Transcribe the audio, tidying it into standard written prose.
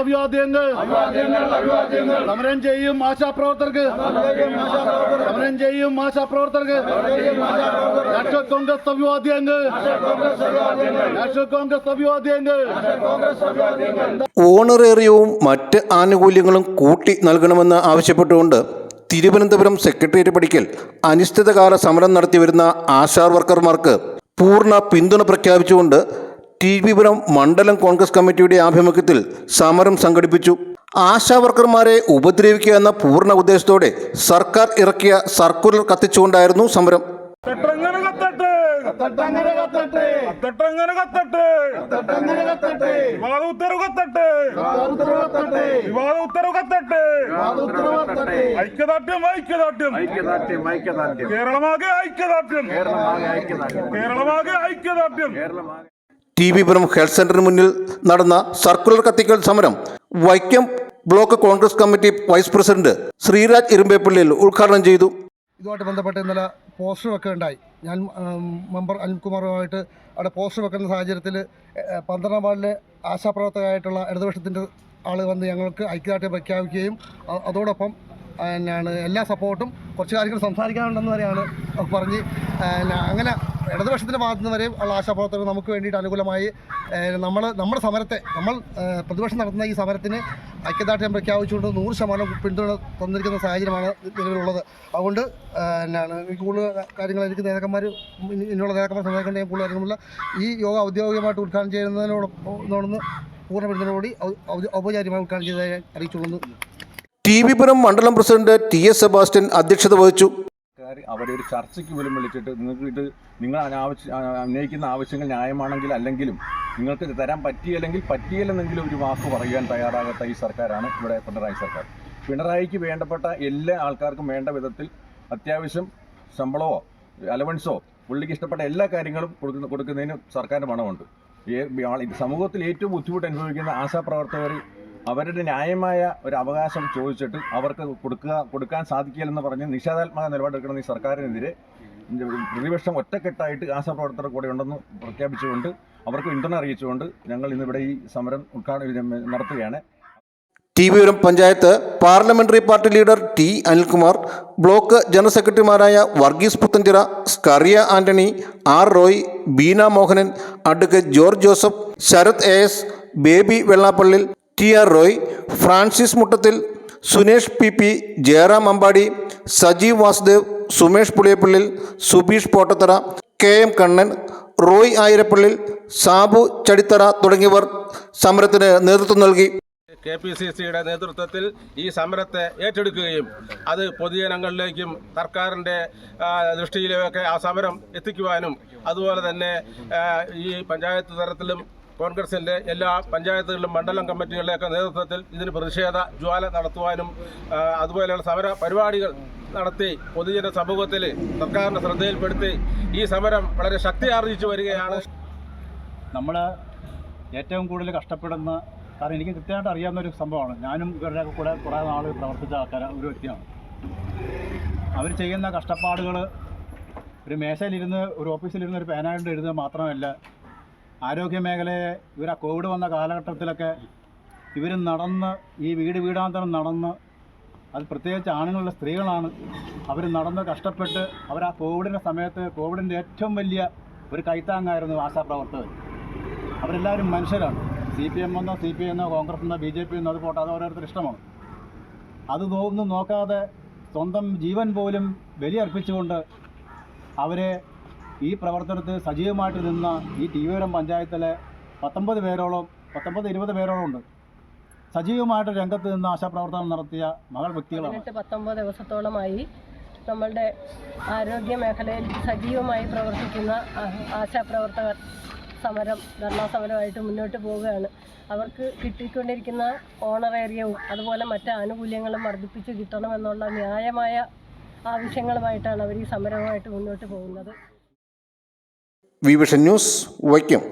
അഭിവാദ്യങ്ങൾ സമരം ചെയ്യും ആശാപ്രവർത്തകർക്ക് നാഷണൽ കോൺഗ്രസ് അഭിവാദ്യങ്ങൾ ഓണറേറിയവും മറ്റ് ആനുകൂല്യങ്ങളും കൂട്ടി നൽകണമെന്ന് ആവശ്യപ്പെട്ടുകൊണ്ട് തിരുവനന്തപുരം സെക്രട്ടേറിയറ്റ് പടിക്കൽ അനിശ്ചിതകാല സമരം നടത്തിവരുന്ന ആശാ വർക്കർമാർക്ക് പൂർണ്ണ പിന്തുണ പ്രഖ്യാപിച്ചുകൊണ്ട് ടി.വി.പുരം മണ്ഡലം കോൺഗ്രസ് കമ്മിറ്റിയുടെ ആഭിമുഖ്യത്തിൽ സമരം സംഘടിപ്പിച്ചു. ആശാ വർക്കർമാരെ ഉപദ്രവിക്കുക എന്ന പൂർണ്ണ ഉദ്ദേശത്തോടെ സർക്കാർ ഇറക്കിയ സർക്കുലർ കത്തിച്ചുകൊണ്ടായിരുന്നു സമരം. ടി.വി.പുരം ഹെൽത്ത് സെന്ററിന് മുന്നിൽ നടന്ന സർക്കുലർ കത്തിക്കൽ സമരം Vaikom block Congress committee vice president Sreeraj ഇരുമ്പേപ്പള്ളിയിൽ ഉദ്ഘാടനം ചെയ്തു. ഇതുമായിട്ട് ബന്ധപ്പെട്ട് ഇന്നലെ പോസ്റ്റർ വെക്കുകയുണ്ടായി. ഞാൻ മെമ്പർ അനിൽകുമാറുമായിട്ട് അവിടെ പോസ്റ്റർ വെക്കുന്ന സാഹചര്യത്തിൽ 12ാം വാർഡിലെ ആശാപ്രവർത്തകരായിട്ടുള്ള ഇടതുപക്ഷത്തിൻ്റെ ആൾ വന്ന് ഞങ്ങൾക്ക് ഐക്യദാർഢ്യം പ്രഖ്യാപിക്കുകയും അതോടൊപ്പം എല്ലാ സപ്പോർട്ടും കുറച്ച് കാര്യങ്ങൾ സംസാരിക്കാനുണ്ടെന്ന് വരെയാണ് പറഞ്ഞ് അങ്ങനെ ഇടതുപക്ഷത്തിൻ്റെ ഭാഗത്തു നിന്ന് വരെ ഉള്ള ആശാപ്രവർത്തകർ നമുക്ക് വേണ്ടിയിട്ട് അനുകൂലമായി നമ്മുടെ സമരത്തെ പ്രതിപക്ഷം നടത്തുന്ന ഈ സമരത്തിന് ഐക്യദാർഢ്യം പ്രഖ്യാപിച്ചുകൊണ്ട് 100% പിന്തുണ തന്നിരിക്കുന്ന സാഹചര്യമാണ് നിലവിലുള്ളത്. അതുകൊണ്ട് എനിക്ക് കൂടുതൽ കാര്യങ്ങൾ എനിക്ക് നേതാക്കന്മാർ സംസാരിക്കേണ്ട ഞാൻ കൂടുതൽ കാര്യങ്ങളുള്ള ഈ യോഗ ഔദ്യോഗികമായിട്ട് ഉദ്ഘാടനം ചെയ്യുന്നതിനോടൊന്ന് പൂർണ്ണ പിന്തുണയോടി ഔപചാരികമായി ഉദ്ഘാടനം ചെയ്തതായി അറിയിച്ചുകൊള്ളുന്നു. ടി.വി.പുരം മണ്ഡലം പ്രസിഡന്റ് ടി.എസ്. സെബാസ്റ്റ്യൻ അധ്യക്ഷത വഹിച്ചു. അവരെ ഒരു ചർച്ചയ്ക്ക് പോലും വിളിച്ചിട്ട് നിങ്ങൾ ഉന്നയിക്കുന്ന ആവശ്യങ്ങൾ ന്യായമാണെങ്കിൽ അല്ലെങ്കിലും നിങ്ങൾക്ക് തരാൻ പറ്റിയില്ലെന്നെങ്കിലും ഒരു വാക്ക് പറയാൻ തയ്യാറാകാത്ത ഈ സർക്കാരാണ് ഇവിടെ പിണറായി സർക്കാർ. പിണറായിക്ക് വേണ്ടപ്പെട്ട എല്ലാ ആൾക്കാർക്കും വേണ്ട വിധത്തിൽ അത്യാവശ്യം ശമ്പളമോ അലവൻസോ പുള്ളിക്ക് ഇഷ്ടപ്പെട്ട എല്ലാ കാര്യങ്ങളും കൊടുക്കുന്നതിന് സർക്കാരിന് പണമുണ്ട്. സമൂഹത്തിൽ ഏറ്റവും ബുദ്ധിമുട്ട് അനുഭവിക്കുന്ന ആശാപ്രവർത്തകർ അവരുടെ ന്യായമായ ഒരു അവകാശം ചോദിച്ചിട്ട് അവർക്ക് കൊടുക്കാൻ സാധിക്കില്ലെന്ന് പറഞ്ഞ് നിഷേധാത്മക നിലപാടെടുക്കുന്ന ഈ സർക്കാരിനെതിരെ പ്രതിപക്ഷം ഒറ്റക്കെട്ടായിട്ട് ആശാപ്രവർത്തകർ കൂടെ ഉണ്ടെന്ന് പ്രഖ്യാപിച്ചുകൊണ്ട് അവർക്ക് പിന്തുണ അറിയിച്ചുകൊണ്ട് ഞങ്ങൾ ഇന്നിവിടെ ഈ സമരം നടത്തുകയാണ്. TV Puram panchayat parliamentary party leader T. Anilkumar, block general സെക്രട്ടറിമാരായ Varghese Puthenchira, Scaria Antony, R. Roy, Beena Mohanan, advocate George Joseph, Sarath AS., Baby Vellappallil, TR. Roy, Francis Muttathil, Sunesh P. Jayaram Ambadi, Sajeev Vasudev, Sumesh Puliyappallil, Subeesh Pottathara, KM. Kannan, Roy Ayirappallil, Sabu Chadithara തുടങ്ങിയവർ സമരത്തിന് നേതൃത്വം നൽകി. KPCCയുടെ നേതൃത്വത്തിൽ ഈ സമരത്തെ ഏറ്റെടുക്കുകയും അത് പൊതുജനങ്ങളിലേക്കും സർക്കാരിൻ്റെ ദൃഷ്ടിയിലുമൊക്കെ ആ സമരം എത്തിക്കുവാനും അതുപോലെ തന്നെ ഈ പഞ്ചായത്ത് തലത്തിലും കോൺഗ്രസിൻ്റെ എല്ലാ പഞ്ചായത്തുകളിലും മണ്ഡലം കമ്മിറ്റികളുടെയൊക്കെ നേതൃത്വത്തിൽ ഇതിന് പ്രതിഷേധ ജ്വാല നടത്തുവാനും അതുപോലെയുള്ള സമര പരിപാടികൾ നടത്തി പൊതുജന സമൂഹത്തിൽ സർക്കാരിൻ്റെ ശ്രദ്ധയിൽപ്പെടുത്തി ഈ സമരം വളരെ ശക്തി ആർജിച്ചു വരികയാണ്. നമ്മൾ ഏറ്റവും കൂടുതൽ കഷ്ടപ്പെടുന്ന കാരണം എനിക്ക് കൃത്യമായിട്ട് അറിയാവുന്നൊരു സംഭവമാണ്. ഞാനും ഇവരുടെ കൂടെ കുറേ നാൾ പ്രവർത്തിച്ച ഒരു വ്യക്തിയാണ്. അവർ ചെയ്യുന്ന കഷ്ടപ്പാടുകൾ ഒരു മേശയിലിരുന്ന് ഒരു ഓഫീസിലിരുന്ന് ഒരു പേനായിട്ട് എഴുതുക മാത്രമല്ല, ആരോഗ്യ മേഖലയെ ഇവർ കോവിഡ് വന്ന കാലഘട്ടത്തിലൊക്കെ ഇവർ നടന്ന് ഈ വീടാന്തരം നടന്ന്, അത് പ്രത്യേകിച്ച് ആണുങ്ങളുടെ സ്ത്രീകളാണ്, അവർ നടന്ന് കഷ്ടപ്പെട്ട് അവർ ആ കോവിഡിൻ്റെ സമയത്ത് കോവിഡിൻ്റെ ഏറ്റവും വലിയ ഒരു കൈത്താങ്ങായിരുന്നു ആശാപ്രവർത്തകർ. അവരെല്ലാവരും മനുഷ്യരാണ്. CPM എന്നോ CPI എന്നോ കോൺഗ്രസ് എന്നോ BJP എന്നോ അത് പോട്ടെ, അത് ഓരോരുത്തർ ഇഷ്ടമാണ്. അത് ഒന്നും നോക്കാതെ സ്വന്തം ജീവൻ പോലും ബലിയർപ്പിച്ചുകൊണ്ട് അവരെ ഈ പ്രവർത്തനത്തിൽ സജീവമായിട്ട് നിന്ന ഈ ടി.വി.പുരം പഞ്ചായത്തിലെ 19 പേരോളം ഉണ്ട്. സജീവമായിട്ട് രംഗത്ത് നിന്ന് ആശാപ്രവർത്തനം നടത്തിയ വ്യക്തികളാണ്. 19 ദിവസത്തോളമായി നമ്മളുടെ ആരോഗ്യ മേഖലയിൽ സജീവമായി പ്രവർത്തിക്കുന്ന ആശാപ്രവർത്തകർ ധർണാ സമരമായിട്ട് മുന്നോട്ട് പോവുകയാണ്. അവർക്ക് കിട്ടിക്കൊണ്ടിരിക്കുന്ന ഓണറേറിയവും അതുപോലെ മറ്റ് ആനുകൂല്യങ്ങളും വർദ്ധിപ്പിച്ച് കിട്ടണമെന്നുള്ള ന്യായമായ ആവശ്യങ്ങളുമായിട്ടാണ് അവർ ഈ സമരവുമായിട്ട് മുന്നോട്ട് പോകുന്നത്. Vision news Vaikom.